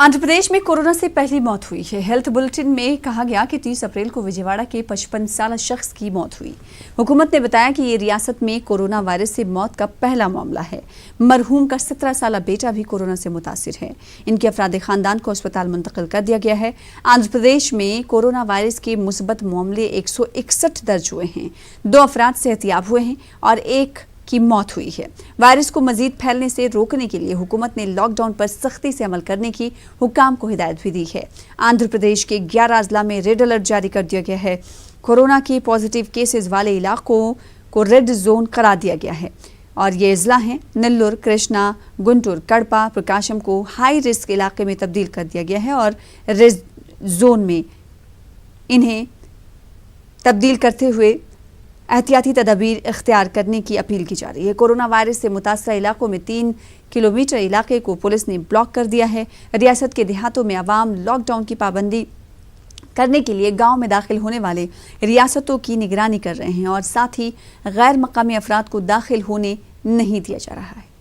आंध्र प्रदेश में कोरोना से पहली मौत हुई है। हेल्थ बुलेटिन में कहा गया कि 30 अप्रैल को विजयवाड़ा के 55 साल शख्स की मौत हुई। हुकूमत ने बताया कि ये रियासत में कोरोना वायरस से मौत का पहला मामला है। मरहूम का 17 साल बेटा भी कोरोना से मुतासिर है। इनके अफराद खानदान को अस्पताल मुंतकिल कर दिया गया है। आंध्र प्रदेश में कोरोना वायरस के मुस्बत मामले 161 दर्ज हुए हैं। 2 अफराद सेहतयाब हुए हैं और 1 की मौत हुई है। वायरस को मजीद फैलने से रोकने के लिए हुकूमत ने लॉकडाउन पर सख्ती से अमल करने की हुकाम को हिदायत भी दी है। आंध्र प्रदेश के 11 अजला में रेड अलर्ट जारी कर दिया गया है। कोरोना के पॉजिटिव केसेस वाले इलाकों को रेड जोन करार दिया गया है और ये अजला हैं नेल्लोर, कृष्णा, गुंटूर, कड़पा, प्रकाशम को हाई रिस्क इलाके में तब्दील कर दिया गया है और रेड जोन में इन्हें तब्दील करते हुए एहतियाती तदाबीर इख्तियार करने की अपील की जा रही है। कोरोना वायरस से मुतासरा इलाकों में 3 किलोमीटर इलाके को पुलिस ने ब्लॉक कर दिया है। रियासत के देहातों में आवाम लॉकडाउन की पाबंदी करने के लिए गांव में दाखिल होने वाले रियासतों की निगरानी कर रहे हैं और साथ ही गैर मकामी अफराद को दाखिल होने नहीं दिया जा रहा है।